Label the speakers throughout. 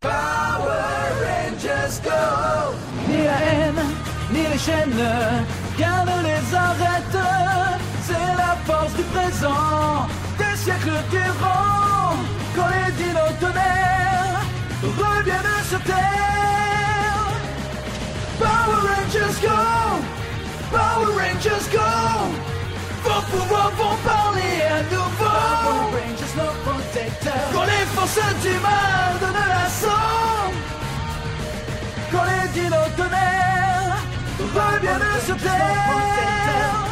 Speaker 1: Power Rangers Go! Ni la haine, ni les chaînes, rien ne les arrête. C'est la force du présent, des siècles durant. Quand les dinos tonnerres reviennent sur Terre. Power Rangers Go! Power Rangers Go! Vos pouvoirs vont parler à nouveau. Power Rangers, nos protecteurs. Quand les forces du mal donnent l'assaut. Quand les dinos tonnerres reviennent sur Terre.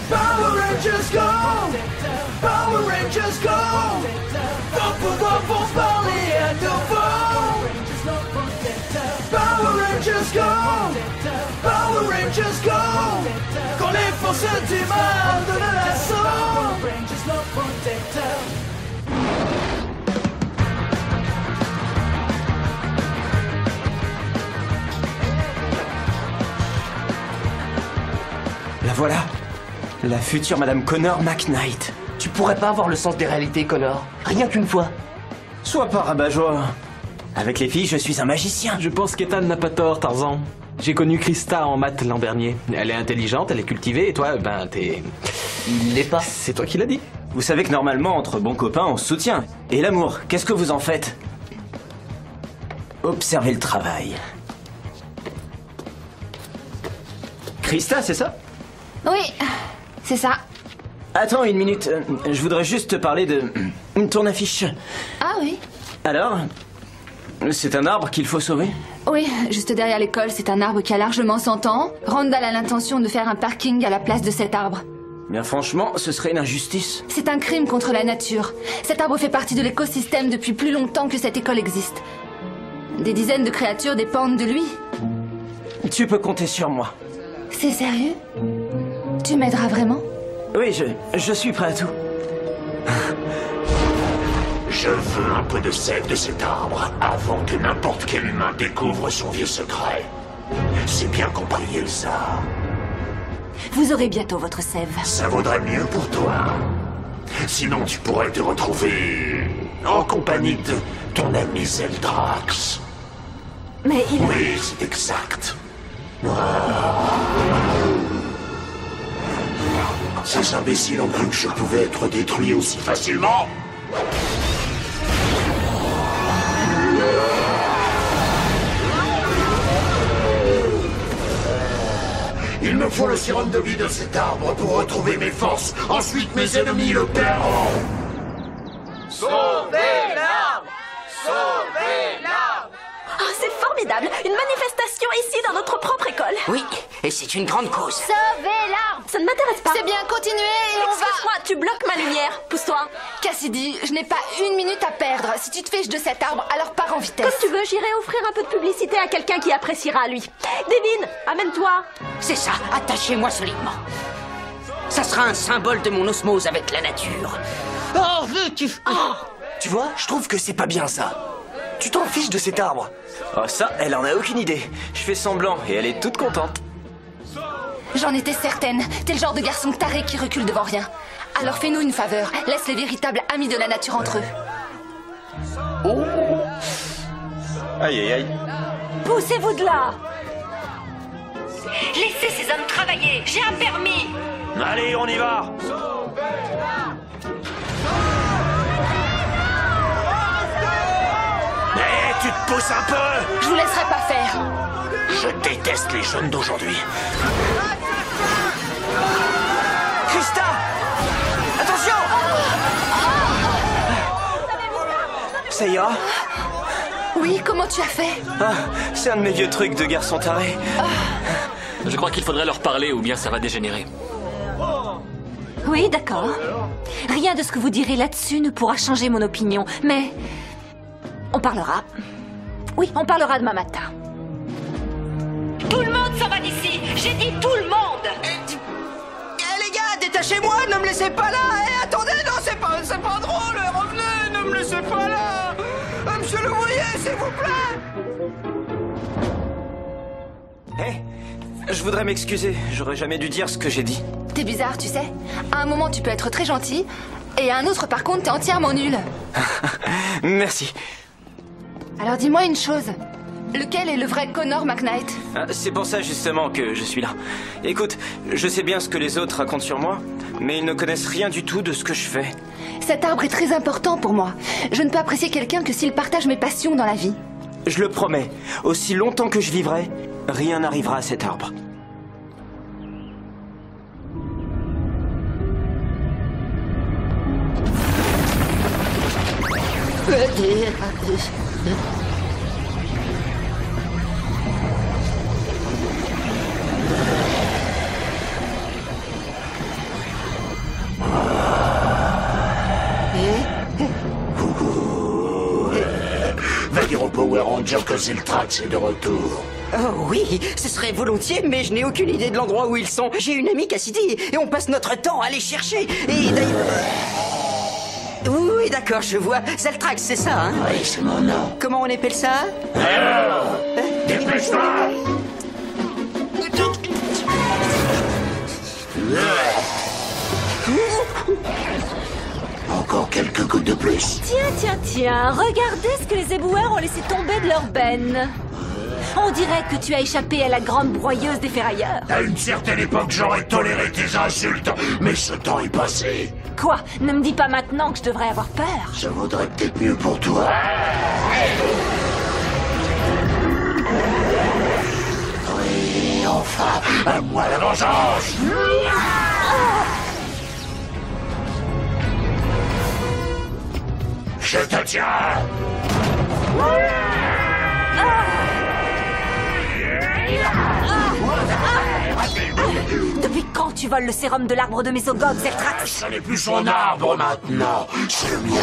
Speaker 1: Power Rangers Go! Power Rangers Go! Vos pouvoirs vont parler à nouveau. Power Rangers Go! Power Rangers Go! Quand les forces du mal donnent l'assaut.
Speaker 2: La voilà. La future Madame Connor McKnight.
Speaker 3: Tu pourrais pas avoir le sens des réalités, Connor. Rien qu'une fois.
Speaker 2: Sois pas rabat-joie. Avec les filles, je suis un magicien.
Speaker 4: Je pense qu'Ethan n'a pas tort, Tarzan. J'ai connu Krista en maths l'an dernier. Elle est intelligente, elle est cultivée, et toi, ben, t'es...
Speaker 3: Il l'est pas.
Speaker 4: C'est toi qui l'as dit.
Speaker 2: Vous savez que normalement, entre bons copains, on se soutient. Et l'amour, qu'est-ce que vous en faites? Observez le travail. Krista, c'est ça?
Speaker 5: Oui, c'est ça.
Speaker 2: Attends une minute, je voudrais juste te parler de ton affiche.
Speaker 5: Ah oui?
Speaker 2: Alors? C'est un arbre qu'il faut sauver?
Speaker 5: Oui, juste derrière l'école, c'est un arbre qui a largement 100 ans. Randall a l'intention de faire un parking à la place de cet arbre.
Speaker 2: Bien franchement, ce serait une injustice.
Speaker 5: C'est un crime contre la nature. Cet arbre fait partie de l'écosystème depuis plus longtemps que cette école existe. Des dizaines de créatures dépendent de lui.
Speaker 2: Tu peux compter sur moi.
Speaker 5: C'est sérieux? Tu m'aideras vraiment?
Speaker 2: Oui, je suis prêt à tout.
Speaker 6: Je veux un peu de sève de cet arbre avant que n'importe quel humain découvre son vieux secret. C'est bien compris, Elsa.
Speaker 5: Vous aurez bientôt votre sève.
Speaker 6: Ça vaudrait mieux pour toi. Sinon, tu pourrais te retrouver en compagnie de ton ami Zeldrax.
Speaker 5: Mais il...
Speaker 6: Oui, c'est exact. Ces imbéciles ont cru que je pouvais être détruit aussi facilement. Il me faut le sérum de vie de cet arbre pour retrouver mes forces. Ensuite, mes ennemis le perdront.
Speaker 1: Sauvez l'arbre! Sauvez l'arbre!
Speaker 7: Oh, c'est formidable! Une manifestation ici dans notre propre école.
Speaker 3: Oui, et c'est une grande cause.
Speaker 5: Sauvez l'arbre!
Speaker 7: Ça ne m'intéresse pas.
Speaker 5: C'est bien, continuez et on va...
Speaker 7: Excuse-moi, tu bloques ma lumière. Pousse-toi.
Speaker 5: Cassidy, je n'ai pas une minute à perdre. Si tu te fiches de cet arbre, alors pars en vitesse.
Speaker 7: Comme tu veux, j'irai offrir un peu de publicité à quelqu'un qui appréciera, lui. Devin, amène-toi.
Speaker 3: C'est ça, attachez-moi solidement. Ça sera un symbole de mon osmose avec la nature. Oh, veux-tu... Oh.
Speaker 2: Tu vois, je trouve que c'est pas bien ça. Tu t'en fiches de cet arbre. Oh ça, elle en a aucune idée. Je fais semblant et elle est toute contente.
Speaker 5: J'en étais certaine. T'es le genre de garçon taré qui recule devant rien. Alors fais-nous une faveur. Laisse les véritables amis de la nature entre eux.
Speaker 2: Oh. Aïe aïe aïe.
Speaker 7: Poussez-vous de là.
Speaker 8: Laissez ces hommes travailler. J'ai un permis.
Speaker 6: Allez, on y va. Mais tu te pousses un peu.
Speaker 5: Je vous laisserai pas faire.
Speaker 6: Je déteste les jeunes d'aujourd'hui.
Speaker 2: Krista! Attention! Ça ira?
Speaker 5: Oui, comment tu as fait?
Speaker 2: Ah, c'est un de mes vieux trucs de garçon taré.
Speaker 9: Je crois qu'il faudrait leur parler ou bien ça va dégénérer.
Speaker 7: Oui, d'accord. Rien de ce que vous direz là-dessus ne pourra changer mon opinion, mais... on parlera. Oui, on parlera demain matin.
Speaker 8: Tout le monde s'en va d'ici. J'ai dit tout le monde.
Speaker 2: Les gars, détachez-moi, ne me laissez pas là. Attendez, non, c'est pas drôle. Revenez, ne me laissez pas là. Monsieur le voyer, s'il vous plaît. Je voudrais m'excuser. J'aurais jamais dû dire ce que j'ai dit.
Speaker 5: T'es bizarre, tu sais. À un moment, tu peux être très gentil, et à un autre, par contre, t'es entièrement nul.
Speaker 2: Merci.
Speaker 5: Alors dis-moi une chose. Lequel est le vrai Connor McKnight?
Speaker 10: C'est pour ça justement que je suis là. Écoute, je sais bien ce que les autres racontent sur moi, mais ils ne connaissent rien du tout de ce que je fais.
Speaker 5: Cet arbre est très important pour moi. Je ne peux apprécier quelqu'un que s'il partage mes passions dans la vie.
Speaker 10: Je le promets, aussi longtemps que je vivrai, rien n'arrivera à cet arbre.
Speaker 6: Va dire au Power Ranger que Zeltrax est de retour.
Speaker 3: Oh oui, ce serait volontiers, mais je n'ai aucune idée de l'endroit où ils sont. J'ai une amie Cassidy, et on passe notre temps à les chercher. Et d'ailleurs... Oui, d'accord, je vois. Zeltrax, c'est ça, hein?
Speaker 6: Oui, c'est mon nom.
Speaker 3: Comment on appelle ça?
Speaker 6: Dépêche-toi! Encore quelques gouttes de plus.
Speaker 7: Tiens, regardez ce que les éboueurs ont laissé tomber de leur benne. On dirait que tu as échappé à la grande broyeuse des ferrailleurs.
Speaker 6: À une certaine époque, j'aurais toléré tes insultes, mais ce temps est passé.
Speaker 7: Quoi? Ne me dis pas maintenant que je devrais avoir peur.
Speaker 6: Ça vaudrait peut-être mieux pour toi. Oui, enfin, à moi la vengeance. Je te tiens.
Speaker 7: Depuis quand tu voles le sérum de l'arbre de Mésogog, Zeltrax?
Speaker 6: Ce n'est plus son arbre maintenant, c'est le mien.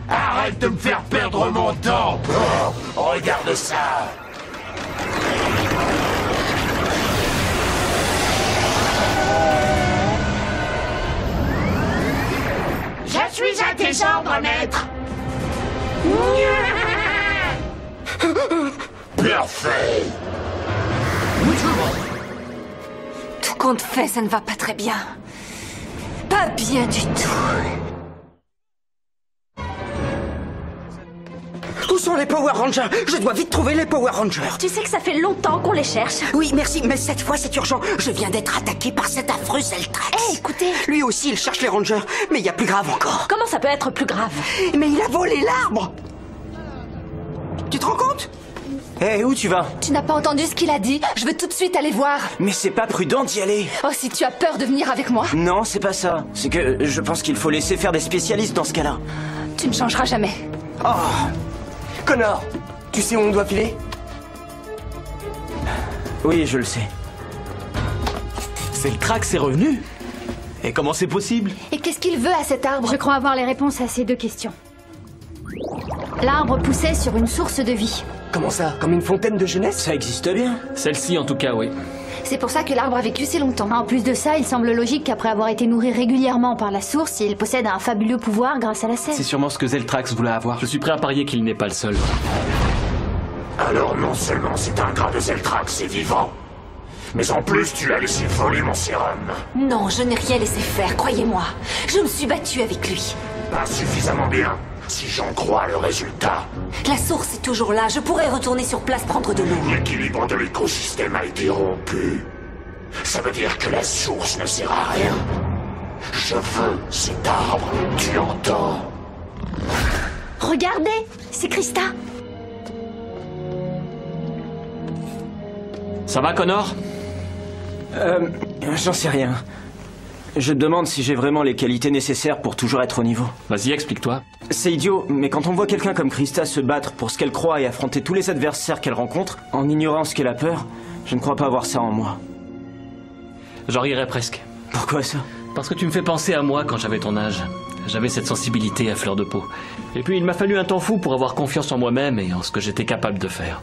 Speaker 6: Arrête de me faire perdre mon temps. Oh, regarde ça. Je suis à tes ordres, maître. Parfait.
Speaker 7: Tout compte fait, ça ne va pas très bien. Pas bien du tout.
Speaker 3: Où sont les Power Rangers? Je dois vite trouver les Power Rangers.
Speaker 7: Tu sais que ça fait longtemps qu'on les cherche.
Speaker 3: Oui, merci, mais cette fois c'est urgent. Je viens d'être attaqué par cet affreux Zeltrax.
Speaker 7: Hé, écoutez.
Speaker 3: Lui aussi, il cherche les Rangers, mais il y a plus grave encore.
Speaker 7: Comment ça peut être plus grave?
Speaker 3: Mais il a volé l'arbre. Tu te rends compte?
Speaker 10: Hé, où tu vas?
Speaker 5: Tu n'as pas entendu ce qu'il a dit? Je veux tout de suite aller voir.
Speaker 10: Mais c'est pas prudent d'y aller.
Speaker 5: Oh, si tu as peur de venir avec moi.
Speaker 10: Non, c'est pas ça. C'est que je pense qu'il faut laisser faire des spécialistes dans ce cas-là.
Speaker 5: Tu ne changeras jamais.
Speaker 10: Oh!
Speaker 11: Connor, tu sais où on doit filer?
Speaker 10: Oui, je le sais.
Speaker 4: Zeltrax est revenu? Et comment c'est possible?
Speaker 5: Et qu'est-ce qu'il veut à cet arbre?
Speaker 12: Je crois avoir les réponses à ces deux questions. L'arbre poussait sur une source de vie.
Speaker 11: Comment ça? Comme une fontaine de jeunesse?
Speaker 10: Ça existe bien.
Speaker 9: Celle-ci, en tout cas, oui.
Speaker 5: C'est pour ça que l'arbre a vécu si longtemps.
Speaker 12: En plus de ça, il semble logique qu'après avoir été nourri régulièrement par la source, il possède un fabuleux pouvoir grâce à la sève.
Speaker 4: C'est sûrement ce que Zeltrax voulait avoir.
Speaker 9: Je suis prêt à parier qu'il n'est pas le seul.
Speaker 6: Alors non seulement cet ingrat de Zeltrax est vivant, mais en plus tu l'as laissé voler mon sérum.
Speaker 7: Non, je n'ai rien laissé faire, croyez-moi. Je me suis battue avec lui.
Speaker 6: Pas suffisamment bien, si j'en crois le résultat.
Speaker 7: La source est toujours là, je pourrais retourner sur place prendre de l'eau.
Speaker 6: L'équilibre de l'écosystème a été rompu. Ça veut dire que la source ne sert à rien. Je veux cet arbre, tu entends?
Speaker 12: Regardez, c'est Krista.
Speaker 9: Ça va, Connor?
Speaker 10: J'en sais rien. Je te demande si j'ai vraiment les qualités nécessaires pour toujours être au niveau.
Speaker 9: Vas-y, explique-toi.
Speaker 10: C'est idiot, mais quand on voit quelqu'un comme Krista se battre pour ce qu'elle croit et affronter tous les adversaires qu'elle rencontre, en ignorant ce qu'elle a peur, je ne crois pas avoir ça en moi.
Speaker 9: J'en rirais presque.
Speaker 10: Pourquoi ça?
Speaker 9: Parce que tu me fais penser à moi quand j'avais ton âge. J'avais cette sensibilité à fleur de peau. Et puis il m'a fallu un temps fou pour avoir confiance en moi-même et en ce que j'étais capable de faire.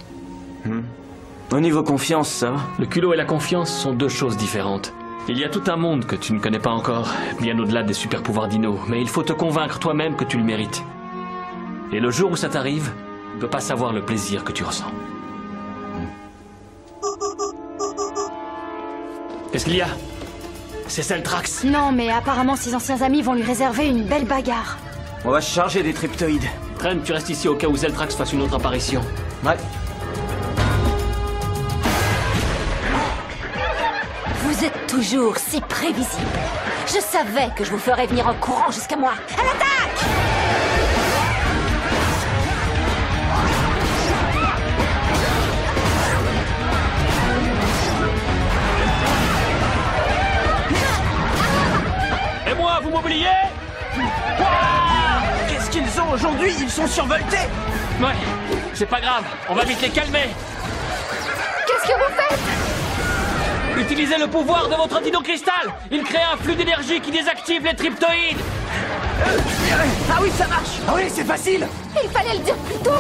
Speaker 10: Au niveau confiance, ça va?
Speaker 9: Le culot et la confiance sont deux choses différentes. Il y a tout un monde que tu ne connais pas encore, bien au-delà des super pouvoirs Dino, mais il faut te convaincre toi-même que tu le mérites. Et le jour où ça t'arrive, tu ne peux pas savoir le plaisir que tu ressens. Qu'est-ce qu'il y a? C'est Zeltrax.
Speaker 12: Non, mais apparemment ses anciens amis vont lui réserver une belle bagarre.
Speaker 10: On va se charger des triptoïdes.
Speaker 9: Trent, tu restes ici au cas où Zeltrax fasse une autre apparition.
Speaker 10: Ouais.
Speaker 7: Vous êtes toujours si prévisible. Je savais que je vous ferais venir en courant jusqu'à moi. À l'attaque!
Speaker 9: Et moi, vous m'oubliez?
Speaker 10: Qu'est-ce qu'ils ont aujourd'hui? Ils sont survoltés.
Speaker 9: Ouais, c'est pas grave, on va vite les calmer.
Speaker 5: Qu'est-ce que vous faites?
Speaker 9: Utilisez le pouvoir de votre dino cristal. Il crée un flux d'énergie qui désactive les triptoïdes.
Speaker 11: Ah oui, ça marche. Ah oui, c'est facile.
Speaker 5: Il fallait le dire plus tôt.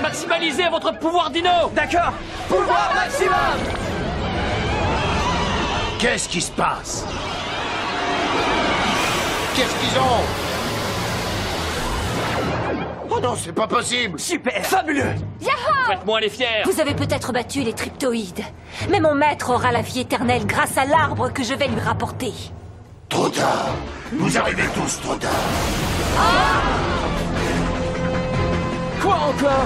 Speaker 9: Maximalisez votre pouvoir dino.
Speaker 11: D'accord. Pouvoir maximum. Qu'est-ce qui se passe? Qu'est-ce qu'ils ont? Oh non, c'est pas possible.
Speaker 10: Super. Fabuleux.
Speaker 5: Yahoo!
Speaker 9: Faites-moi les fiers.
Speaker 7: Vous avez peut-être battu les triptoïdes, mais mon maître aura la vie éternelle grâce à l'arbre que je vais lui rapporter.
Speaker 6: Trop tard. Vous arrivez tous trop tard.
Speaker 10: Quoi encore?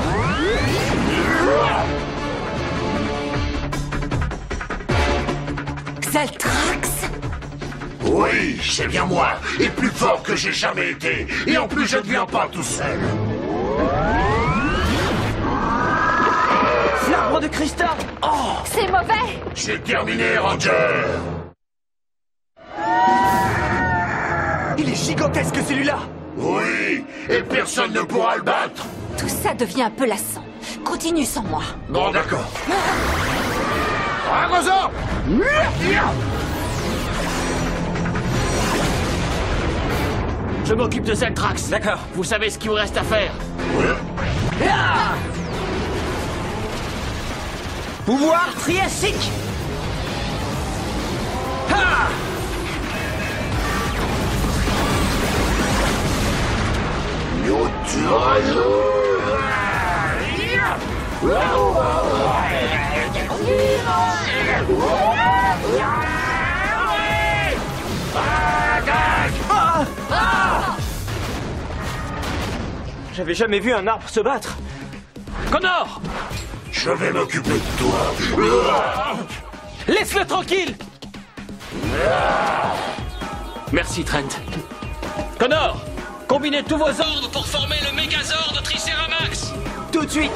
Speaker 7: Zeltrax?
Speaker 6: Oui, c'est bien moi. Et plus fort que j'ai jamais été. Et en plus, je ne viens pas tout seul.
Speaker 10: L'arbre de cristal. Oh!
Speaker 5: C'est mauvais.
Speaker 6: C'est terminé, Ranger.
Speaker 11: Il est gigantesque celui-là.
Speaker 6: Oui, et personne ne pourra le battre.
Speaker 7: Tout ça devient un peu lassant. Continue sans moi.
Speaker 6: Bon, d'accord.
Speaker 11: Dragosaur.
Speaker 9: Je m'occupe de Zeltrax.
Speaker 10: D'accord.
Speaker 9: Vous savez ce qu'il vous reste à faire.
Speaker 10: Pouvoir triassique. Ha! J'avais jamais vu un arbre se battre.
Speaker 9: Connor!
Speaker 6: Je vais m'occuper de toi.
Speaker 9: Laisse-le tranquille! Merci, Trent. Connor! Combinez tous vos ordres pour former le Megazord de Triceramax!
Speaker 10: Tout de suite.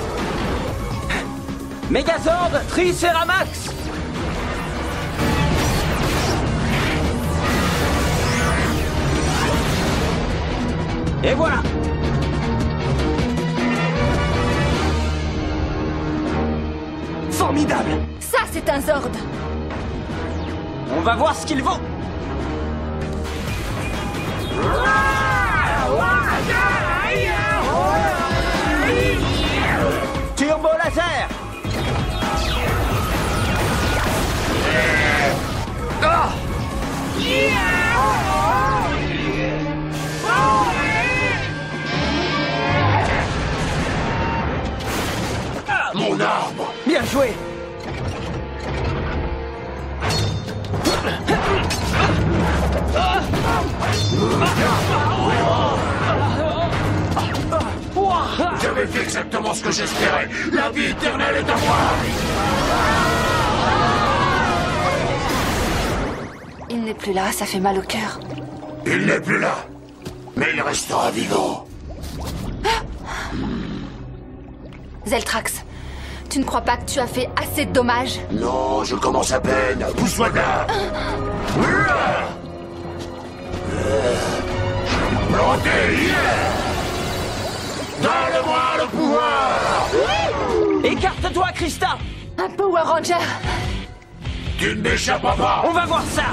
Speaker 10: Megazord Triceramax. Et voilà.
Speaker 11: Formidable.
Speaker 5: Ça, c'est un Zord.
Speaker 10: On va voir ce qu'il vaut. Turbo laser.
Speaker 6: Mon arbre.
Speaker 10: Bien joué.
Speaker 6: J'avais fait exactement ce que j'espérais. La vie éternelle est à moi.
Speaker 5: Il n'est plus là, ça fait mal au cœur.
Speaker 6: Il n'est plus là. Mais il restera vivant.
Speaker 5: Zeltrax, tu ne crois pas que tu as fait assez de dommages?
Speaker 6: Non, je commence à peine. Pousse-toi de là. Planté. Donne-moi le pouvoir.
Speaker 10: Écarte-toi, Krista.
Speaker 5: Un Power Ranger.
Speaker 6: Tu ne m'échapperas pas.
Speaker 10: On va voir ça.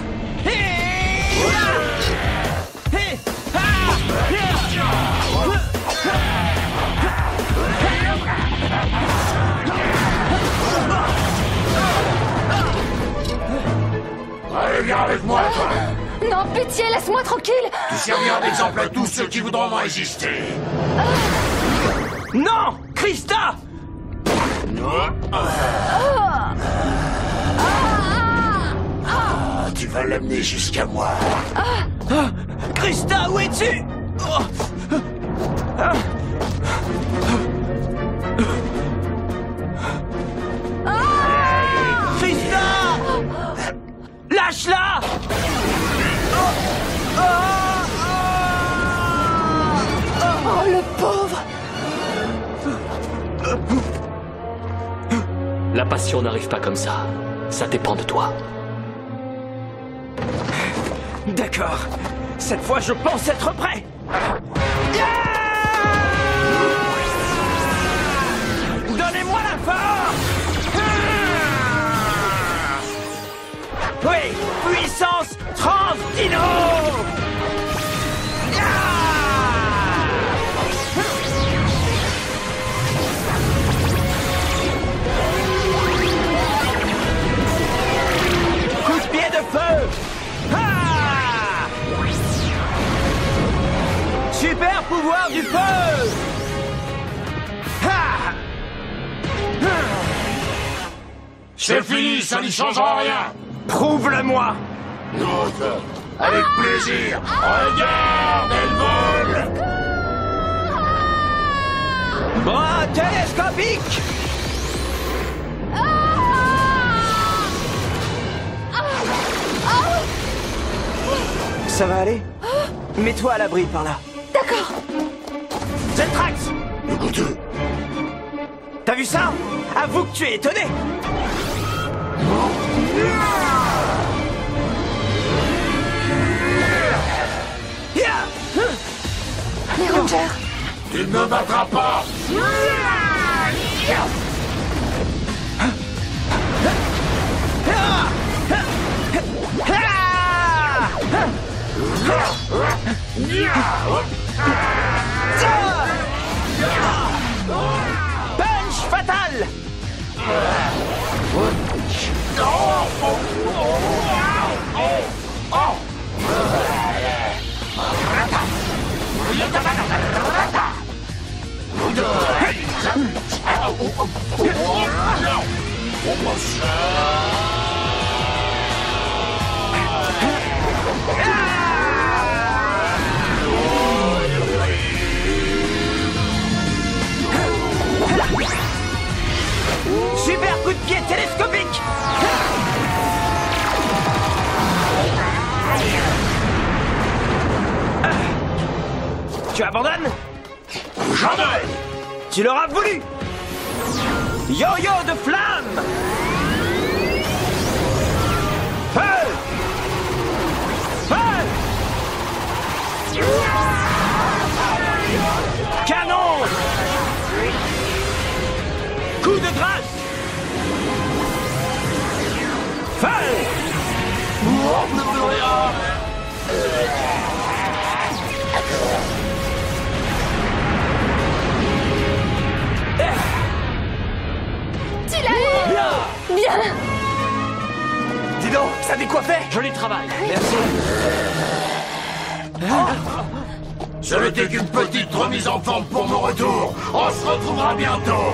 Speaker 5: Oh, pitié, laisse-moi tranquille.
Speaker 6: Tu serviras d'exemple à tous ceux qui voudront me résister.
Speaker 10: Non, Krista!
Speaker 6: Tu vas l'amener jusqu'à moi.
Speaker 10: Krista, où es-tu? Krista! Lâche-la!
Speaker 5: Oh, le pauvre.
Speaker 9: La passion n'arrive pas comme ça. Ça dépend de toi.
Speaker 10: D'accord. Cette fois, je pense être prêt. Donnez-moi la force. Oui, puissance Transdino. Coup de pied de feu. Super pouvoir du feu!
Speaker 6: C'est fini, ça n'y changera rien.
Speaker 10: Prouve-le-moi!
Speaker 6: Avec plaisir. Regarde, elle vole.
Speaker 10: Bras télescopique! Ça va aller? Mets-toi à l'abri par là.
Speaker 5: D'accord.
Speaker 10: Zeltrax! T'as vu ça? Avoue que tu es étonné!
Speaker 5: Les Rangers.
Speaker 6: Tu ne me battras pas.
Speaker 10: Punch fatal! Super coup de pied télescopique! Tu abandonnes?
Speaker 6: Jamais.
Speaker 10: Tu l'auras voulu! Yo-yo de flamme! Feu! Feu! Canon! Coup de grâce! Feu!
Speaker 5: Tu l'as eu! Bien!
Speaker 10: Dis donc, ça décoiffait!
Speaker 9: Joli travail.
Speaker 10: Merci.
Speaker 6: Ce n'était qu'une petite remise en forme pour mon retour. On se retrouvera bientôt.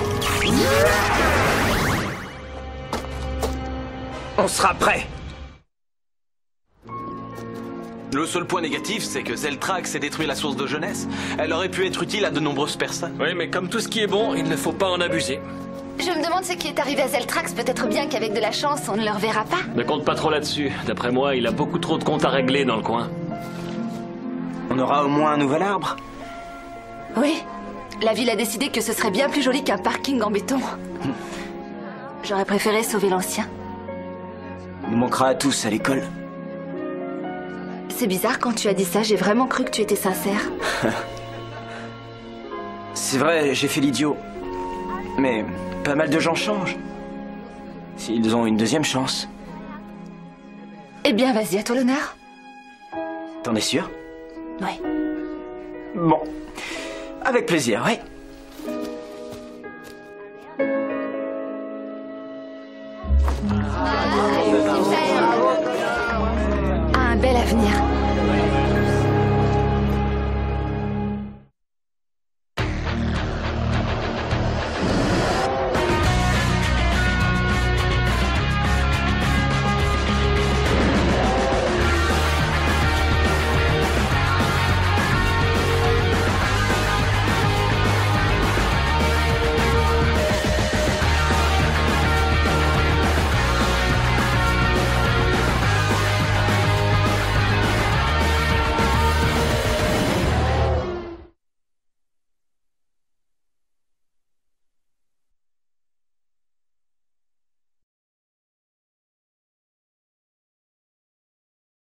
Speaker 10: On sera prêt.
Speaker 4: Le seul point négatif, c'est que Zeltrax ait détruit la source de jeunesse. Elle aurait pu être utile à de nombreuses personnes.
Speaker 9: Oui, mais comme tout ce qui est bon, il ne faut pas en abuser.
Speaker 5: Je me demande ce qui est arrivé à Zeltrax. Peut-être bien qu'avec de la chance, on ne le reverra pas.
Speaker 9: Ne compte pas trop là-dessus. D'après moi, il a beaucoup trop de comptes à régler dans le coin.
Speaker 10: On aura au moins un nouvel arbre.
Speaker 5: Oui. La ville a décidé que ce serait bien plus joli qu'un parking en béton. J'aurais préféré sauver l'ancien.
Speaker 10: Il nous manquera à tous à l'école.
Speaker 5: C'est bizarre, quand tu as dit ça, j'ai vraiment cru que tu étais sincère.
Speaker 10: C'est vrai, j'ai fait l'idiot. Mais pas mal de gens changent. S'ils ont une deuxième chance.
Speaker 5: Eh bien, vas-y, à toi l'honneur.
Speaker 10: T'en es sûr?
Speaker 5: Oui.
Speaker 10: Bon. Avec plaisir, oui.